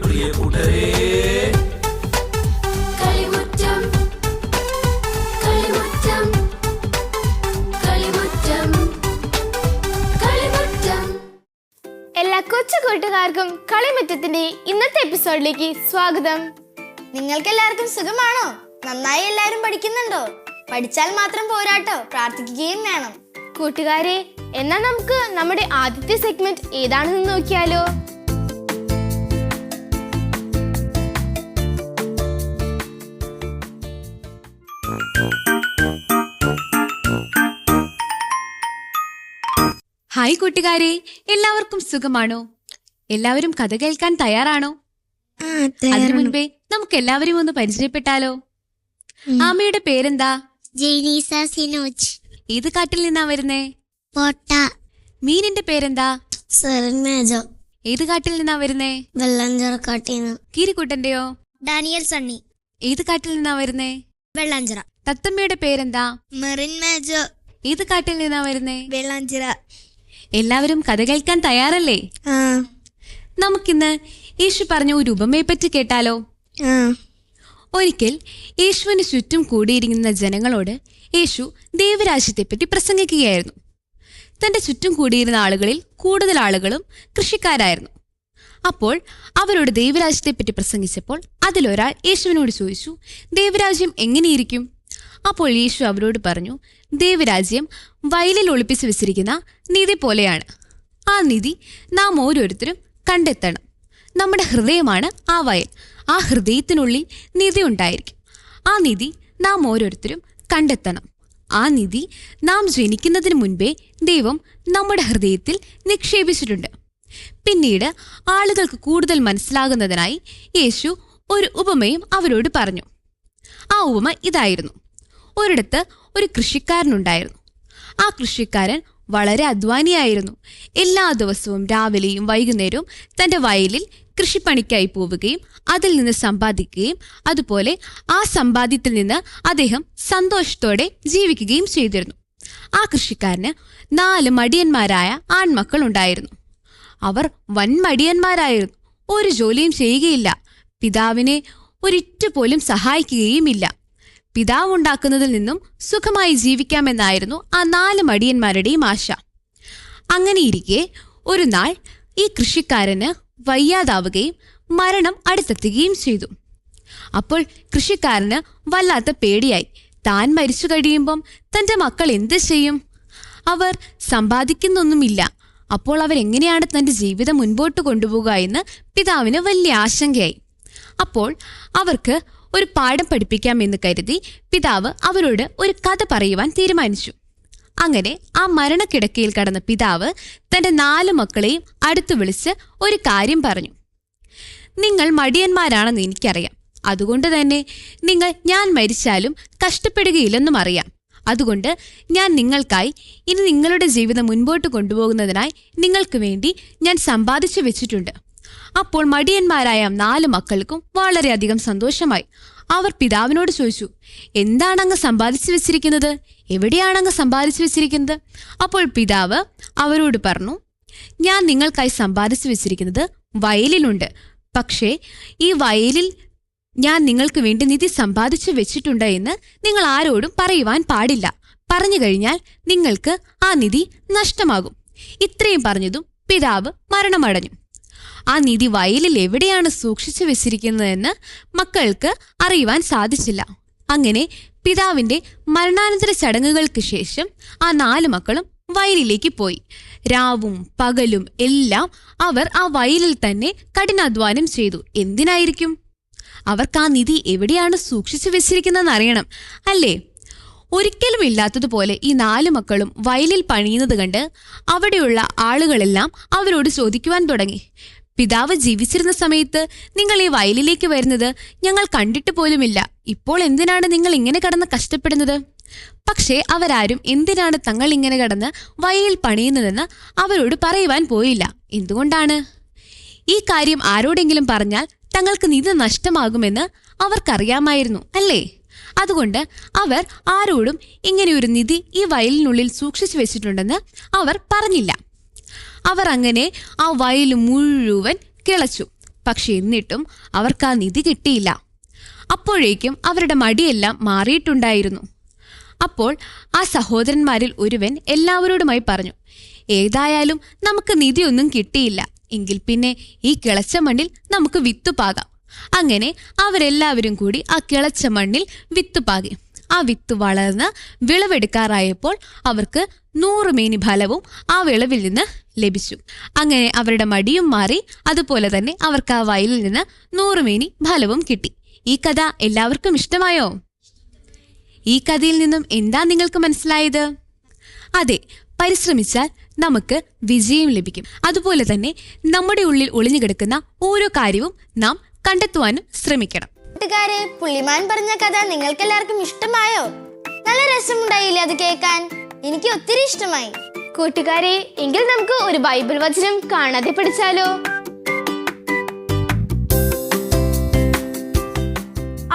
പ്രിയ കൂട്ടരേ. എല്ലാ കൊച്ചു കൂട്ടുകാർക്കും കളിമുറ്റത്തിന്റെ ഇന്നത്തെ എപ്പിസോഡിലേക്ക് സ്വാഗതം. നിങ്ങൾക്ക് എല്ലാവർക്കും സുഖമാണോ? നന്നായി എല്ലാവരും പഠിക്കുന്നുണ്ടോ? പഠിച്ചാൽ മാത്രം പോരാട്ടോ, പ്രാർത്ഥിക്കുകയും വേണം. കൂട്ടുകാരെ, എന്നാൽ നമുക്ക് നമ്മുടെ ആദ്യത്തെ സെഗ്മെന്റ് ഏതാണെന്ന് നോക്കിയാലോ? ഹായ് കൂട്ടുകാരെ, എല്ലാവർക്കും സുഖമാണോ? എല്ലാവരും കഥ കേൾക്കാൻ തയ്യാറാണോ? അതിനു മുൻപേ നമുക്ക് എല്ലാവരും ഒന്ന് പരിചയപ്പെട്ടാലോ? ആമയുടെ പേരെന്താ? ജെനീസ സിനോജ്. ഏത് കാട്ടിൽ നിന്നാ വരുന്നേ? പോട്ട. മീനിന്റെ പേരെന്താ? സെറൻമേജോ. ഏത് കാട്ടിൽ നിന്നാ വരുന്നേ? വെള്ളഞ്ചിറ കാട്ടിന്ന്. കീരിക്കുട്ടന്റെയോ? ഡാനിയൽ സണ്ണി. ഏത് കാട്ടിൽ നിന്നാ വരുന്നേ? വെള്ളഞ്ചിറ. തത്തമ്മയുടെ പേരെന്താ? മെറിൻ മേജോ. ഏത് കാട്ടിൽ നിന്നാ വരുന്നേ? വെള്ളഞ്ചിറ. എല്ലാവരും കഥ കേൾക്കാൻ തയ്യാറല്ലേ? നമുക്കിന്ന് യേശു പറഞ്ഞ ഒരു ഉപമയെ പറ്റി കേട്ടാലോ? ഒരിക്കൽ യേശുവിന് ചുറ്റും കൂടിയിരിക്കുന്ന ജനങ്ങളോട് യേശു ദൈവരാജ്യത്തെപ്പറ്റി പ്രസംഗിക്കുകയായിരുന്നു. തന്റെ ചുറ്റും കൂടിയിരുന്ന ആളുകളിൽ കൂടുതൽ ആളുകളും കൃഷിക്കാരായിരുന്നു. അപ്പോൾ അവരോട് ദൈവരാജ്യത്തെപ്പറ്റി പ്രസംഗിച്ചപ്പോൾ അതിലൊരാൾ യേശുവിനോട് ചോദിച്ചു, ദൈവരാജ്യം എങ്ങനെയിരിക്കും? അപ്പോൾ യേശു അവരോട് പറഞ്ഞു, ദൈവരാജ്യം വയലിൽ ഒളിപ്പിച്ചു വെച്ചിരിക്കുന്ന നിധി പോലെയാണ്. ആ നിധി നാം ഓരോരുത്തരും കണ്ടെത്തണം. നമ്മുടെ ഹൃദയമാണ് ആ വയൽ. ആ ഹൃദയത്തിനുള്ളിൽ നിധി ഉണ്ടായിരിക്കും. ആ നിധി നാം ഓരോരുത്തരും കണ്ടെത്തണം. ആ നിധി നാം ജനിക്കുന്നതിന് മുൻപേ ദൈവം നമ്മുടെ ഹൃദയത്തിൽ നിക്ഷേപിച്ചിട്ടുണ്ട്. പിന്നീട് ആളുകൾക്ക് കൂടുതൽ മനസ്സിലാകുന്നതിനായി യേശു ഒരു ഉപമയും അവരോട് പറഞ്ഞു. ആ ഉപമ ഇതായിരുന്നു. ഒരിടത്ത് ഒരു കൃഷിക്കാരനുണ്ടായിരുന്നു. ആ കൃഷിക്കാരൻ വളരെ അധ്വാനിയായിരുന്നു. എല്ലാ ദിവസവും രാവിലെയും വൈകുന്നേരവും തൻ്റെ വയലിൽ കൃഷിപ്പണിക്കായി പോവുകയും അതിൽ നിന്ന് സമ്പാദിക്കുകയും അതുപോലെ ആ സമ്പാദ്യത്തിൽ നിന്ന് അദ്ദേഹം സന്തോഷത്തോടെ ജീവിക്കുകയും ചെയ്തിരുന്നു. ആ കൃഷിക്കാരന് 4 മടിയന്മാരായ ആൺമക്കൾ ഉണ്ടായിരുന്നു. അവർ വൻ മടിയന്മാരായിരുന്നു. ഒരു ജോലിയും ചെയ്യുകയില്ല. പിതാവിനെ ഒരിറ്റു പോലും സഹായിക്കുകയുമില്ല. പിതാവ് ഉണ്ടാക്കുന്നതിൽ നിന്നും സുഖമായി ജീവിക്കാമെന്നായിരുന്നു ആ 4 മടിയന്മാരുടെയും ആശ. അങ്ങനെയിരിക്കെ ഒരു നാൾ ഈ കൃഷിക്കാരന് വയ്യാതാവുകയും മരണം അടുത്തെത്തുകയും ചെയ്തു. അപ്പോൾ കൃഷിക്കാരന് വല്ലാത്ത പേടിയായി. താൻ മരിച്ചു കഴിയുമ്പം തൻ്റെ മക്കൾ എന്ത് ചെയ്യും? അവർ സമ്പാദിക്കുന്നൊന്നുമില്ല. അപ്പോൾ അവരെങ്ങനെയാണ് തൻ്റെ ജീവിതം മുൻപോട്ട് കൊണ്ടുപോകുക എന്ന് പിതാവിന് വലിയ ആശങ്കയായി. അപ്പോൾ അവർക്ക് ഒരു പാഠം പഠിപ്പിക്കാമെന്ന് കരുതി പിതാവ് അവരോട് ഒരു കഥ പറയുവാൻ തീരുമാനിച്ചു. അങ്ങനെ ആ മരണക്കിടക്കയിൽ കടന്ന പിതാവ് തൻ്റെ 4 മക്കളെയും അടുത്തു വിളിച്ച് ഒരു കാര്യം പറഞ്ഞു. നിങ്ങൾ മടിയന്മാരാണെന്ന് എനിക്കറിയാം. അതുകൊണ്ട് തന്നെ നിങ്ങൾ ഞാൻ മരിച്ചാലും കഷ്ടപ്പെടുകയില്ലെന്നും അറിയാം. അതുകൊണ്ട് ഞാൻ നിങ്ങൾക്കായി ഇനി നിങ്ങളുടെ ജീവിതം മുൻപോട്ട് കൊണ്ടുപോകുന്നതിനായി നിങ്ങൾക്ക് വേണ്ടി ഞാൻ സമ്പാദിച്ചു വെച്ചിട്ടുണ്ട്. അപ്പോൾ മടിയന്മാരായ 4 മക്കൾക്കും വളരെയധികം സന്തോഷമായി. അവർ പിതാവിനോട് ചോദിച്ചു, എന്താണ് അങ്ങ് സമ്പാദിച്ചു വെച്ചിരിക്കുന്നത്? എവിടെയാണ് അങ്ങ് സമ്പാദിച്ചു വെച്ചിരിക്കുന്നത്? അപ്പോൾ പിതാവ് അവരോട് പറഞ്ഞു, ഞാൻ നിങ്ങൾക്കായി സമ്പാദിച്ചു വെച്ചിരിക്കുന്നത് വയലിലുണ്ട്. പക്ഷേ ഈ വയലിൽ ഞാൻ നിങ്ങൾക്ക് വേണ്ടി നിധി സമ്പാദിച്ചു വെച്ചിട്ടുണ്ട് എന്ന് നിങ്ങൾ ആരോടും പറയുവാൻ പാടില്ല. പറഞ്ഞു കഴിഞ്ഞാൽ നിങ്ങൾക്ക് ആ നിധി നഷ്ടമാകും. ഇത്രയും പറഞ്ഞതും പിതാവ് മരണമടഞ്ഞു. ആ നിധി വയലിൽ എവിടെയാണ് സൂക്ഷിച്ചു വെച്ചിരിക്കുന്നതെന്ന് മക്കൾക്ക് അറിയുവാൻ സാധിച്ചില്ല. അങ്ങനെ പിതാവിൻ്റെ മരണാനന്തര ചടങ്ങുകൾക്ക് ശേഷം ആ 4 മക്കളും വയലിലേക്ക് പോയി. രാവും പകലും എല്ലാം അവർ ആ വയലിൽ തന്നെ കഠിനാധ്വാനം ചെയ്തു. എന്തിനായിരിക്കും? അവർക്ക് ആ നിധി എവിടെയാണ് സൂക്ഷിച്ചു വെച്ചിരിക്കുന്നതെന്ന് അറിയണം, അല്ലേ? ഒരിക്കലും ഇല്ലാത്തതുപോലെ ഈ 4 മക്കളും വയലിൽ പണിയുന്നത് കണ്ട് അവിടെയുള്ള ആളുകളെല്ലാം അവരോട് ചോദിക്കുവാൻ തുടങ്ങി, പിതാവ് ജീവിച്ചിരുന്ന സമയത്ത് നിങ്ങൾ ഈ വയലിലേക്ക് വരുന്നത് ഞങ്ങൾ കണ്ടിട്ട് പോലുമില്ല. ഇപ്പോൾ എന്തിനാണ് നിങ്ങൾ ഇങ്ങനെ കടന്ന് കഷ്ടപ്പെടുന്നത്? പക്ഷേ അവരാരും എന്തിനാണ് തങ്ങൾ ഇങ്ങനെ കടന്ന് വയലിൽ പണിയുന്നതെന്ന് അവരോട് പറയുവാൻ പോയില്ല. എന്തുകൊണ്ടാണ്? ഈ കാര്യം ആരോടെങ്കിലും പറഞ്ഞാൽ തങ്ങൾക്ക് നിധി നഷ്ടമാകുമെന്ന് അവർക്കറിയാമായിരുന്നു, അല്ലേ? അതുകൊണ്ട് അവർ ആരോടും ഇങ്ങനെയൊരു നിധി ഈ വയലിനുള്ളിൽ സൂക്ഷിച്ചു വെച്ചിട്ടുണ്ടെന്ന് അവർ പറഞ്ഞില്ല. അവർ അങ്ങനെ ആ വയൽ മുഴുവൻ കിളച്ചു. പക്ഷെ എന്നിട്ടും അവർക്ക് ആ നിധി കിട്ടിയില്ല. അപ്പോഴേക്കും അവരുടെ മടിയെല്ലാം മാറിയിട്ടുണ്ടായിരുന്നു. അപ്പോൾ ആ സഹോദരന്മാരിൽ ഒരുവൻ എല്ലാവരോടുമായി പറഞ്ഞു, ഏതായാലും നമുക്ക് നിധിയൊന്നും കിട്ടിയില്ല, എങ്കിൽ പിന്നെ ഈ കിളച്ച മണ്ണിൽ നമുക്ക് വിത്ത് പാകാം. അങ്ങനെ അവരെല്ലാവരും കൂടി ആ കിളച്ച മണ്ണിൽ വിത്ത് പാകി. ആ വിത്ത് വളർന്ന് വിളവെടുക്കാറായപ്പോൾ അവർക്ക് 100 മേനി ഫലവും ആ വിളവിൽ നിന്ന് ലഭിച്ചു. അങ്ങനെ അവരുടെ മടിയും മാറി, അതുപോലെ തന്നെ അവർക്ക് ആ വയലിൽ നിന്ന് 100 മേനി ഫലവും കിട്ടി. ഈ കഥ എല്ലാവർക്കും ഇഷ്ടമായോ? ഈ കഥയിൽ നിന്നും എന്താ നിങ്ങൾക്ക് മനസ്സിലായത്? അതെ, പരിശ്രമിച്ചാൽ നമുക്ക് വിജയം ലഭിക്കും. അതുപോലെ തന്നെ നമ്മുടെ ഉള്ളിൽ ഒളിഞ്ഞു കിടക്കുന്ന ഓരോ കാര്യവും നാം കണ്ടെത്തുവാനും ശ്രമിക്കണം. കൂട്ടുകാരെ, പുള്ളിമാൻ പറഞ്ഞ കഥ നിങ്ങൾക്ക് എല്ലാവർക്കും ഇഷ്ടമായോ? നല്ല രസമുണ്ടായില്ലേ അത് കേൾക്കാൻ? എനിക്ക് ഒത്തിരി ഇഷ്ടമായി. കൂട്ടുകാരെ, എങ്കിൽ നമുക്ക് ഒരു ബൈബിൾ വചനം കാണാതെ പഠിച്ചാലോ?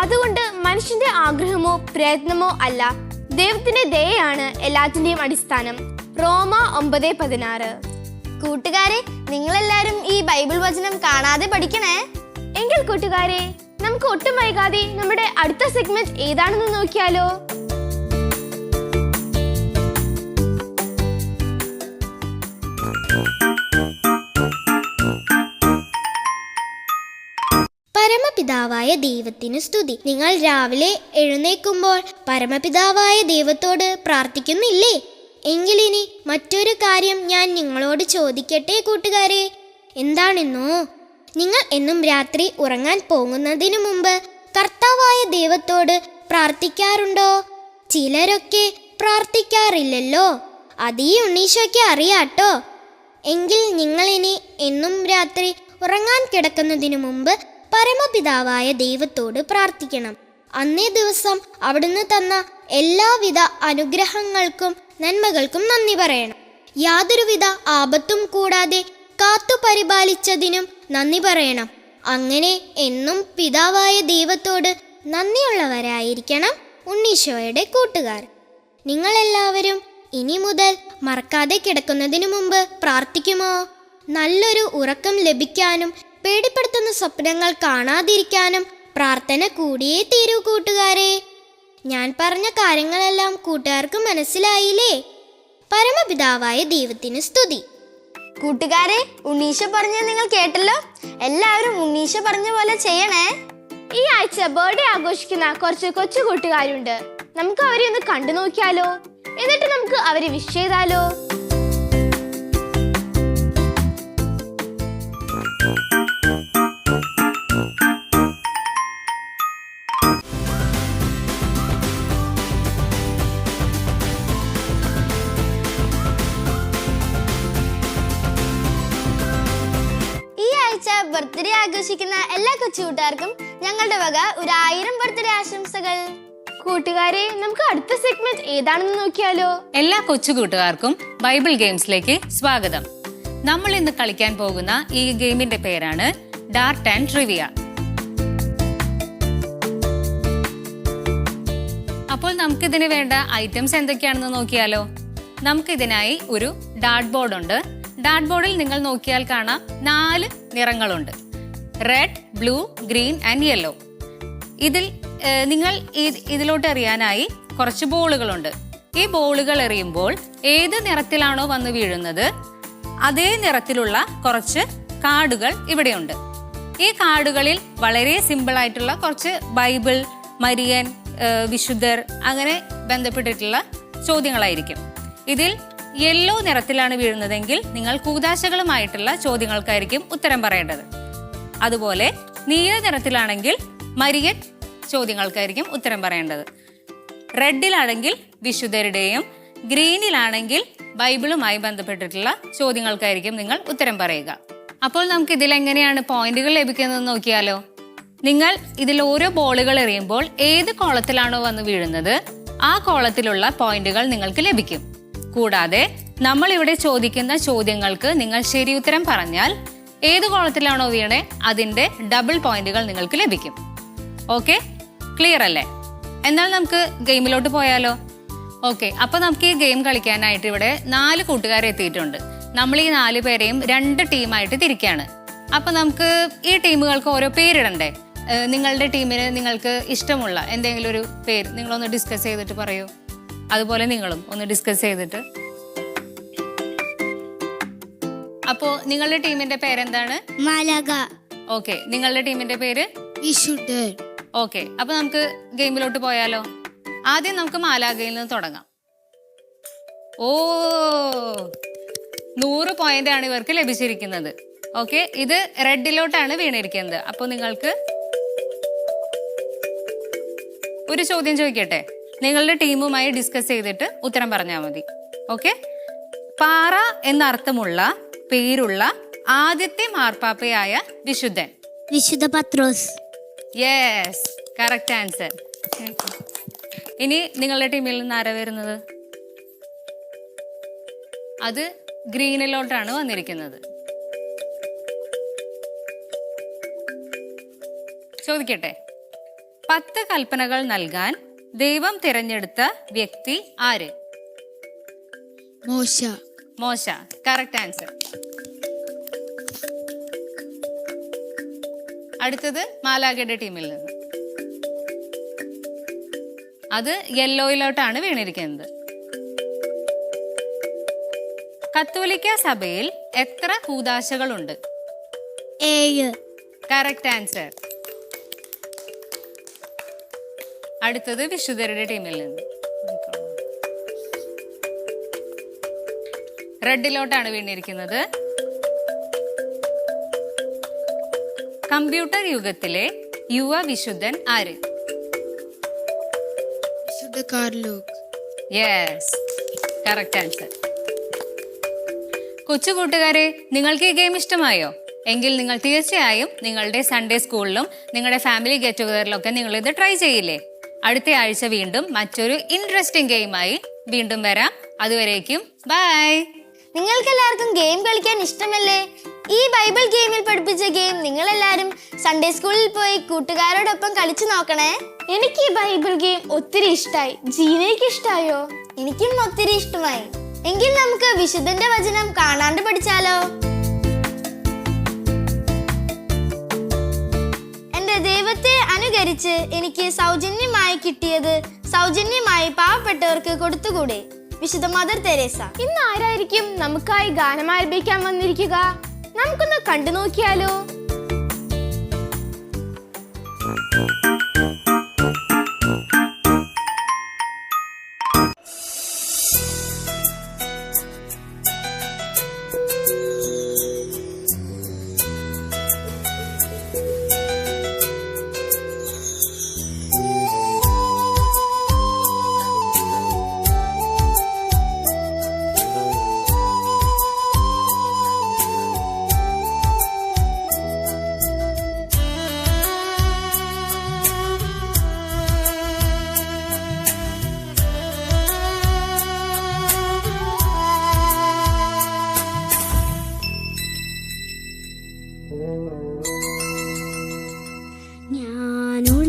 അതുകൊണ്ട് മനുഷ്യന്റെ ആഗ്രഹമോ പ്രയത്നമോ അല്ല, ദൈവത്തിന്റെ ദയയാണ് എല്ലാത്തിന്റെയും അടിസ്ഥാനം. റോമ 9:16. കൂട്ടുകാരെ, നിങ്ങളെല്ലാരും ഈ ബൈബിൾ വചനം കാണാതെ പഠിക്കണേ. എങ്കിൽ കൂട്ടുകാരെ, നമുക്ക് ഒട്ടും വൈകാതെ നമ്മുടെ അടുത്ത സെഗ്മെന്റ് ഏതാണെന്ന് നോക്കിയാലോ? പരമപിതാവായ ദൈവത്തിന് സ്തുതി. നിങ്ങൾ രാവിലെ എഴുന്നേൽക്കുമ്പോൾ പരമപിതാവായ ദൈവത്തോട് പ്രാർത്ഥിക്കുന്നില്ലേ? എങ്കിലിനി മറ്റൊരു കാര്യം ഞാൻ നിങ്ങളോട് ചോദിക്കട്ടെ കൂട്ടുകാരെ. എന്താണെന്നോ, നിങ്ങൾ എന്നും രാത്രി ഉറങ്ങാൻ പോകുന്നതിനു മുമ്പ് കർത്താവായ ദൈവത്തോട് പ്രാർത്ഥിക്കാറുണ്ടോ? ചിലരൊക്കെ പ്രാർത്ഥിക്കാറില്ലല്ലോ. അത് ഈ ഉണ്ണീശോയ്ക്ക് അറിയാട്ടോ. എങ്കിൽ നിങ്ങളിനി എന്നും രാത്രി ഉറങ്ങാൻ കിടക്കുന്നതിനു മുമ്പ് പരമപിതാവായ ദൈവത്തോട് പ്രാർത്ഥിക്കണം. അന്നേ ദിവസം അവിടുന്ന് തന്ന എല്ലാവിധ അനുഗ്രഹങ്ങൾക്കും നന്മകൾക്കും നന്ദി പറയണം. യാതൊരുവിധ ആപത്തും കൂടാതെ കാത്തു പരിപാലിച്ചതിനും നന്ദി പറയണം. അങ്ങനെ എന്നും പിതാവായ ദൈവത്തോട് നന്ദിയുള്ളവരായിരിക്കണം ഉണ്ണീശോയുടെ കൂട്ടുകാർ. നിങ്ങളെല്ലാവരും ഇനി മുതൽ മറക്കാതെ കിടക്കുന്നതിനു മുമ്പ് പ്രാർത്ഥിക്കുമോ? നല്ലൊരു ഉറക്കം ലഭിക്കാനും പേടിപ്പെടുത്തുന്ന സ്വപ്നങ്ങൾ കാണാതിരിക്കാനും പ്രാർത്ഥന കൂടിയേ തീരൂ കൂട്ടുകാരെ. ഞാൻ പറഞ്ഞ കാര്യങ്ങളെല്ലാം കൂട്ടുകാർക്ക് മനസ്സിലായില്ലേ? പരമപിതാവായ ദൈവത്തിന് സ്തുതി. കൂട്ടുകാരെ, ഉണ്ണീശോ പറഞ്ഞത് നിങ്ങൾ കേട്ടല്ലോ. എല്ലാവരും ഉണ്ണീശോ പറഞ്ഞ പോലെ ചെയ്യണേ. ഈ ആഴ്ച ബർത്ത്ഡേ ആഘോഷിക്കുന്ന കുറച്ച് കൊച്ചു കൂട്ടുകാരുണ്ട്. നമുക്ക് അവരെ ഒന്ന് കണ്ടു നോക്കിയാലോ? എന്നിട്ട് നമുക്ക് അവരെ വിഷ് ചെയ്താലോ? ബർത്ത്ഡേ ആഘോഷിക്കുന്ന എല്ലാ കൊച്ചുകൂട്ടുകാർക്കും ഞങ്ങളുടെ വക 1000 ബർത്ത്ഡേ ആശംസകൾ. കൂട്ടുകാരെ, നമുക്ക് അടുത്ത സെഗ്മെന്റ് ഏതാണെന്ന് നോക്കിയാലോ? എല്ലാ കൊച്ചു കൂട്ടുകാർക്കും ബൈബിൾ ഗെയിംസിലേക്ക് സ്വാഗതം. നമ്മൾ ഇന്ന് കളിക്കാൻ പോകുന്ന ഈ ഗെയിമിന്റെ പേരാണ് ഡാർട്ട് ആൻഡ് ട്രിവിയ. അപ്പോൾ നമുക്കിതിന് വേണ്ട ഐറ്റംസ് എന്തൊക്കെയാണെന്ന് നോക്കിയാലോ? നമുക്കിതിനായി ഒരു ഡാർട്ട് ബോർഡ് ഉണ്ട്. ഡാർട്ട് ബോർഡിൽ നിങ്ങൾ നോക്കിയാൽ കാണാം 4 നിറങ്ങളുണ്ട്: red, blue, green and yellow. ഇതിലോട്ട് എറിയാനായി കുറച്ച് ബോളുകളുണ്ട്. ഈ ബോളുകൾ എറിയുമ്പോൾ ഏത് നിറത്തിലാണോ വന്ന് വീഴുന്നത് അതേ നിറത്തിലുള്ള കുറച്ച് കാർഡുകൾ ഇവിടെയുണ്ട്. ഈ കാർഡുകളിൽ വളരെ സിമ്പിൾ ആയിട്ടുള്ള കുറച്ച് ബൈബിൾ, മരിയൻ, വിശുദ്ധർ അങ്ങനെ ബന്ധപ്പെട്ടിട്ടുള്ള ചോദ്യങ്ങളായിരിക്കും. ഇതിൽ യെല്ലോ നിറത്തിലാണ് വീഴുന്നതെങ്കിൽ നിങ്ങൾ കൂദാശകളുമായിട്ടുള്ള ചോദ്യങ്ങൾക്കായിരിക്കും ഉത്തരം പറയേണ്ടത്. അതുപോലെ നീല നിറത്തിലാണെങ്കിൽ മരിയൻ ചോദ്യങ്ങൾക്കായിരിക്കും ഉത്തരം പറയേണ്ടത്. റെഡിലാണെങ്കിൽ വിശുദ്ധരുടെയും, ഗ്രീനിലാണെങ്കിൽ ബൈബിളുമായി ബന്ധപ്പെട്ടിട്ടുള്ള ചോദ്യങ്ങൾക്കായിരിക്കും നിങ്ങൾ ഉത്തരം പറയുക. അപ്പോൾ നമുക്ക് ഇതിൽ എങ്ങനെയാണ് പോയിന്റുകൾ ലഭിക്കുന്നത് നോക്കിയാലോ? നിങ്ങൾ ഇതിൽ ഓരോ ബോളുകൾ എറിയുമ്പോൾ ഏത് കോളത്തിലാണോ വന്ന് വീഴുന്നത് ആ കോളത്തിലുള്ള പോയിന്റുകൾ നിങ്ങൾക്ക് ലഭിക്കും. കൂടാതെ നമ്മൾ ഇവിടെ ചോദിക്കുന്ന ചോദ്യങ്ങൾക്ക് നിങ്ങൾ ശരി ഉത്തരം പറഞ്ഞാൽ ഏത് കോളത്തിലാണോ വീണേ അതിന്റെ ഡബിൾ പോയിന്റുകൾ നിങ്ങൾക്ക് ലഭിക്കും. ഓക്കെ, ക്ലിയർ അല്ലേ? എന്നാൽ നമുക്ക് ഗെയിമിലോട്ട് പോയാലോ? ഓക്കെ, അപ്പൊ നമുക്ക് ഈ ഗെയിം കളിക്കാനായിട്ട് ഇവിടെ 4 കൂട്ടുകാരെ എത്തിയിട്ടുണ്ട്. നമ്മൾ ഈ 4 പേരെയും 2 ടീമായിട്ട് തിരിക്കുകയാണ്. അപ്പൊ നമുക്ക് ഈ ടീമുകൾക്ക് ഓരോ പേരിടണ്ടേ? നിങ്ങളുടെ ടീമിന് നിങ്ങൾക്ക് ഇഷ്ടമുള്ള എന്തെങ്കിലും ഒരു പേര് നിങ്ങളൊന്ന് ഡിസ്കസ് ചെയ്തിട്ട് പറയൂ. അതുപോലെ നിങ്ങളും ഒന്ന് ഡിസ്കസ് ചെയ്തിട്ട്. അപ്പോ നിങ്ങളുടെ ടീമിന്റെ പേരെന്താണ്? മാലാക. ഓക്കെ, നിങ്ങളുടെ ടീമിന്റെ പേര്? വിശുദ്ധൻ. ഓക്കെ, അപ്പൊ നമുക്ക് ഗെയിമിലോട്ട് പോയാലോ? ആദ്യം നമുക്ക് മാലാഖയിൽ നിന്ന് തുടങ്ങാം. ഓ, 100 പോയിന്റ് ആണ് ഇവർക്ക് ലഭിച്ചിരിക്കുന്നത്. ഓക്കെ, ഇത് റെഡിലോട്ടാണ് വീണിരിക്കുന്നത്. അപ്പൊ നിങ്ങൾക്ക് ഒരു ചോദ്യം ചോദിക്കട്ടെ? നിങ്ങളുടെ ടീമുമായി ഡിസ്കസ് ചെയ്തിട്ട് ഉത്തരം പറഞ്ഞാൽ മതി. ഓക്കെ, പാറ എന്നർത്ഥമുള്ള പേരുള്ള ആദ്യത്തെ മാർപ്പാപ്പയായ വിശുദ്ധൻ? വിശുദ്ധ പത്രോസ്. Yes, correct answer. ഇനി നിങ്ങളുടെ ടീമിൽ നിന്ന് ആരാ വരുന്നത്? അത് ഗ്രീനിലോട്ടാണ് വന്നിരിക്കുന്നത്. ചോദിക്കട്ടെ, 10 കൽപ്പനകൾ നൽകാൻ ദൈവം തിരഞ്ഞെടുത്ത വ്യക്തി ആര്? മോശ. മോശ, കറക്റ്റ് ആൻസർ. അടുത്തത് മാലാഖയുടെ ടീമിൽ നിന്ന്. അത് യെല്ലോയിലോട്ടാണ് വീണിരിക്കുന്നത്. കത്തോലിക്ക സഭയിൽ എത്ര കൂദാശകളുണ്ട്? 7. Correct answer. അടുത്തത് വിശുദ്ധരുടെ ടീമിൽ നിന്ന്. റെഡിലോട്ടാണ് വീണിരിക്കുന്നത്. കമ്പ്യൂട്ടർ യുഗത്തിലെ യുവ വിശുദ്ധൻ ആര്? വിശുദ്ധ കാർലോഗ്. Yes, correct answer. കൊച്ചു കൂട്ടുകാരെ, നിങ്ങൾക്ക് ഈ ഗെയിം ഇഷ്ടമായോ? എങ്കിൽ നിങ്ങൾ തീർച്ചയായും നിങ്ങളുടെ സൺഡേ സ്കൂളിലും നിങ്ങളുടെ ഫാമിലി ഗെറ്റ് ടുഗദറിലൊക്കെ നിങ്ങൾ ഇത് ട്രൈ ചെയ്യില്ലേ? അടുത്ത ആഴ്ച വീണ്ടും മറ്റൊരു ഇൻട്രസ്റ്റിംഗ് ഗെയിമായി വീണ്ടും വരാം. അതുവരേക്കും ബൈ. നിങ്ങൾക്കെല്ലാവർക്കും ഗെയിം കളിക്കാൻ ഇഷ്ടമല്ലേ? ഈ ബൈബിൾ ഗെയിമിൽ പഠിപ്പിച്ച ഗെയിം നിങ്ങളെല്ലാരും സൺഡേ സ്കൂളിൽ പോയി കൂട്ടുകാരോടൊപ്പം കളിച്ചു നോക്കണേ. എനിക്ക് ഈ ബൈബിൾ ഗെയിം ഒത്തിരി ഇഷ്ടായി. ജീനയ്ക്ക് ഇഷ്ടായോ? എനിക്കും ഒത്തിരി ഇഷ്ടമായി. എങ്കിൽ നമുക്ക് വിശുദ്ധന്റെ വചനം കാണാണ്ട് പഠിച്ചാലോ? എന്റെ ദൈവത്തെ അനുകരിച്ച് എനിക്ക് സൗജന്യമായി കിട്ടിയത് സൗജന്യമായി പാവപ്പെട്ടവർക്ക് കൊടുത്തുകൂടെ? വിശുദ്ധ മദർ തെരേസ. ഇന്ന് ആരായിരിക്കും നമുക്കായി ഗാനം ആലപിക്കാൻ വന്നിരിക്കുക? നമുക്കൊന്ന് കണ്ടു നോക്കിയാലോ?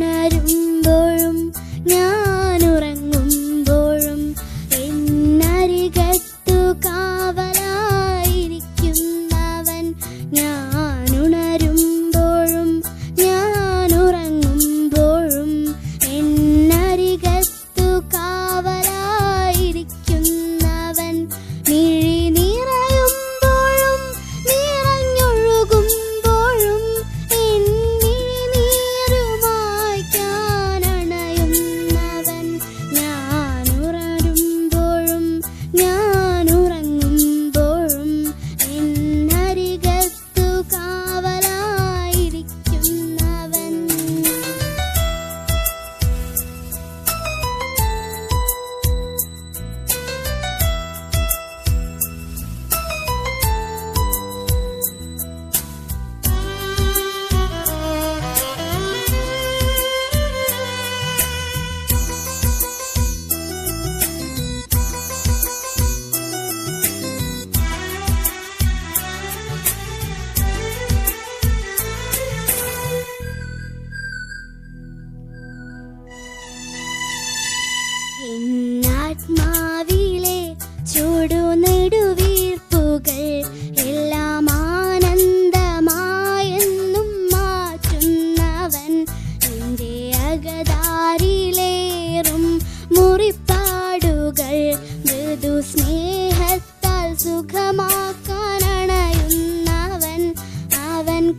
ഞാനുണരുമ്പോഴും ഞാനുറങ്ങുമ്പോഴും എന്നരികത്തു കാവലായിരിക്കുന്നവൻ. ഞാനുണരുമ്പോഴും ഞാനുറങ്ങുമ്പോഴും എന്നരികത്തു കാവലായിരിക്കുന്നവൻ. മിഴി നിറയുമ്പോഴും നിറഞ്ഞൊഴുകുമ്പോഴും നീരുമായ്ക്കാനണയുന്നവൻ. ഞാനുണരുമ്പോഴും ഞാനുറങ്ങുമ്പോഴും എന്നരികത്തു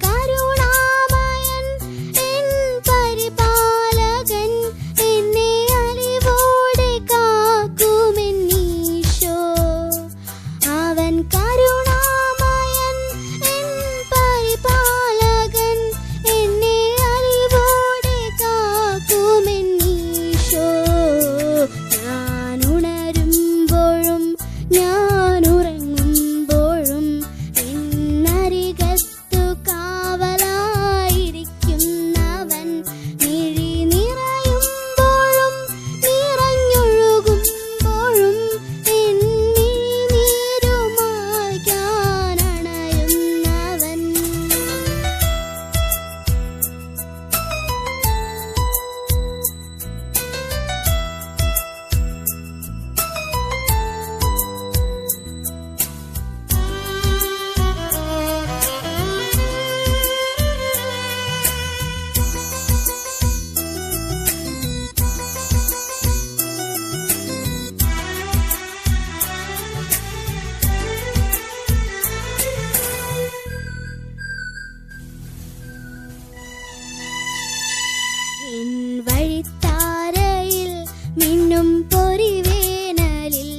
കരുണാമയൻ എൻ പരിപാലകൻ എന്നെ അലിവോടെ കാക്കുമെന്നീശോ. അവൻ കരുണാമയൻ എൻ പരിപാലകൻ എന്നെ അലിവോടെ കാക്കുമെന്നീശോ. ഞാൻ ഉണരുമ്പോഴും ഞാൻ ഉറങ്ങുമ്പോഴും എന്നരികത്തു കാവലായിരിക്കുന്നവൻ. മിഴി നിറയുമ്പോഴും നിറഞ്ഞൊഴുകുമ്പോഴും എന്നീരുമാകാനണയുന്നവൻ. എൻ വഴിത്താരയിൽ മിന്നും പൊരിവേനലിൽ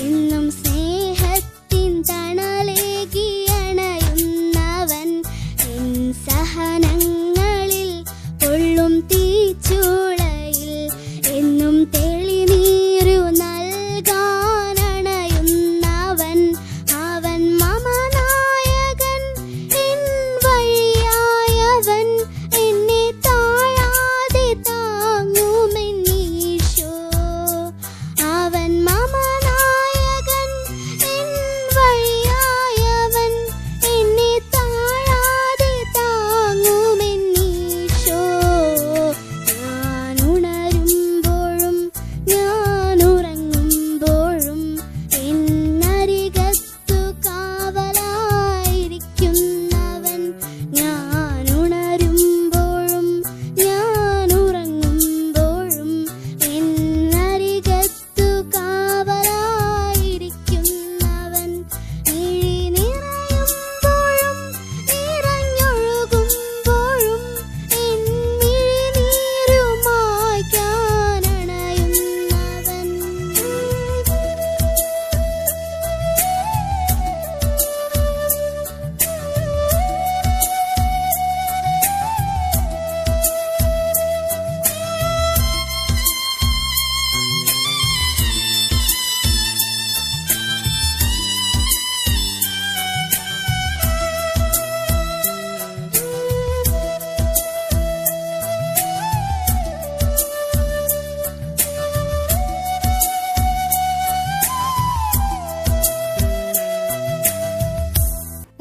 എന്നും സ്നേഹത്തിൻ തണലേകി അണയുന്നവൻ. എൻ സഹനങ്ങളിൽ പൊള്ളും തീച്ചൂളയിൽ എന്നും തെളിനീരു നൽകാനണയുന്നവൻ. അവൻ മമ നായകൻ എൻ വഴിയായവൻ എന്നെ താഴാതെ താങ്ങുമെന്നീശോ. അവൻ മമ നായകൻ എൻ വഴിയായവൻ എന്നെ താഴാതെ താങ്ങുമെന്നീശോ. ഞാൻ ഉണരുമ്പോഴും ഞാൻ ഉറങ്ങുമ്പോഴും എന്നരികത്തു കാവലായിരിക്കുന്നവൻ. ഞാൻ ഉണരുമ്പോഴും ഞാൻ ഉറങ്ങുമ്പോഴും എന്നരികത്തു കാവലായിരിക്കുന്നവൻ. മിഴി നിറയുമ്പോഴും നിറഞ്ഞൊഴുകുമ്പോഴും എന്നീരുമാകാനണയുന്നവൻ.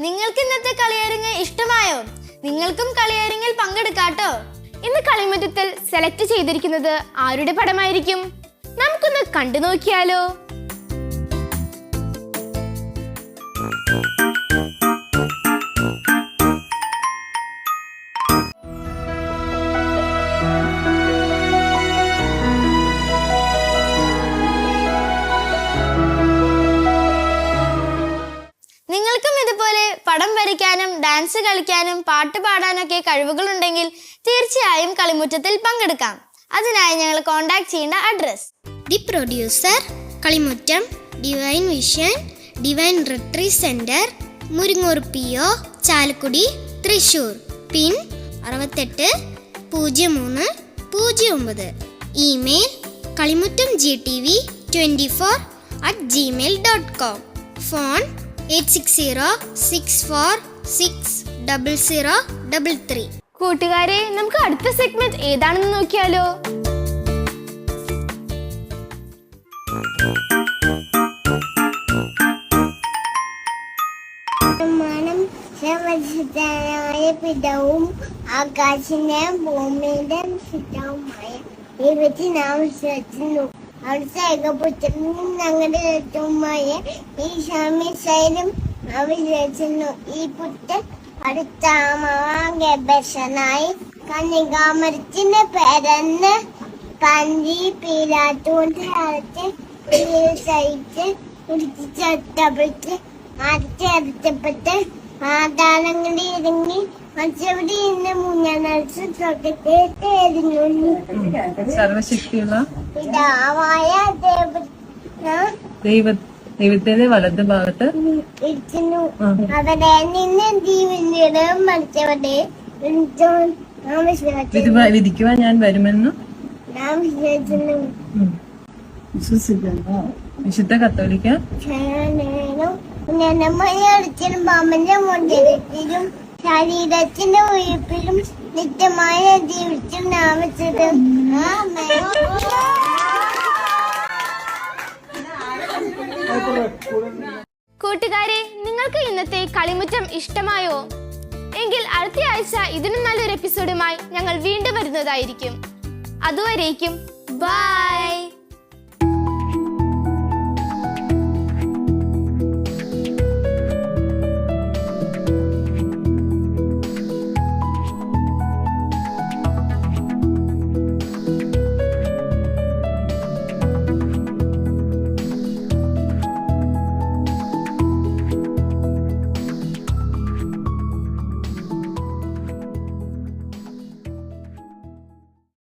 നിങ്ങൾക്ക് ഇന്നത്തെ കളിയരങ്ങ് ഇഷ്ടമായോ? നിങ്ങൾക്കും കളിയരങ്ങിൽ പങ്കെടുക്കാട്ടോ. ഇന്ന് കളിമുറ്റത്തിൽ സെലക്ട് ചെയ്തിരിക്കുന്നത് ആരുടെ പടമായിരിക്കും? നമുക്കൊന്ന് കണ്ടു നോക്കിയാലോ? നിങ്ങൾക്കും ഇതുപോലെ പടം വരയ്ക്കാനും ഡാൻസ് കളിക്കാനും പാട്ട് പാടാനൊക്കെ കഴിവുകളുണ്ടെങ്കിൽ തീർച്ചയായും കളിമുറ്റത്തിൽ പങ്കെടുക്കാം. അതിനായി ഞങ്ങൾ കോൺടാക്ട് ചെയ്യേണ്ട address: the producer, Kalimuttam, divine vision, divine retreat centre, Muringoor PO, Chalakudy, Thrissur. Pin 680309. Email kalimutamgtv24@gmail.com. Phone 8606460033. കൂട്ടുകാരെ, നമുക്ക് അടുത്ത സെഗ്മെന്റ് ഏതാണെന്ന് നോക്കിയാലോ? പിതാവും ആകാശിന്റെയും ഭൂമിയുടെയും സൃഷ്ടാവുമായ ദൈവത്തെ നാം വിശ്വസിക്കുന്നു. അവിടുത്തെ ഏകപുത്രനും ഞങ്ങളുടെ രക്ഷവുമായ ഈശോമിശിഹായിലും നാം വിശ്വസിക്കുന്നു. ഈ പുത്രൻ അടുത്ത ഗർഭസ്ഥനായി കന്യകാമറിയത്തിന് പിറന്ന് പന്തി പീലാത്തോന്റെ കാലത്ത് സഹിച്ച് കുടിച്ചപ്പെട്ട് അടച്ചെടുത്തപ്പെട്ട് ആധാരങ്ങളിൽ ഇറങ്ങി മത്സ്യവിടെ ഇന്ന് മൂന്നാം ദിവസം സ്വർഗത്തെ തേടുന്നു. സർവശക്തിയുള്ള പിതാവായ ദൈവത്തിന്റെ വലത് ഭാഗത്ത് ഇരിക്കുന്നു. അവരെ നിന്ന് ജീവിതം മത്സ്യവരെ വിധിക്കുവാൻ ഞാൻ വരുമെന്നും നാം വിശ്വസിക്കുന്നു. വിശുദ്ധ കത്തോലിക്ക അടിച്ചിലും പാമ്പന്റെ മുണ്ടിലും ശരീരത്തിന്റെ ഉയർപ്പിലും നിത്യമായ ജീവിച്ചും നാമിച്ചത്. കൂട്ടുകാരെ, നിങ്ങൾക്ക് ഇന്നത്തെ കളിമുറ്റം ഇഷ്ടമായോ? എങ്കിൽ അടുത്ത ആഴ്ച ഇതിനും നല്ലൊരു എപ്പിസോഡുമായി ഞങ്ങൾ വീണ്ടും വരുന്നതായിരിക്കും. അതുവരേക്കും ബൈ.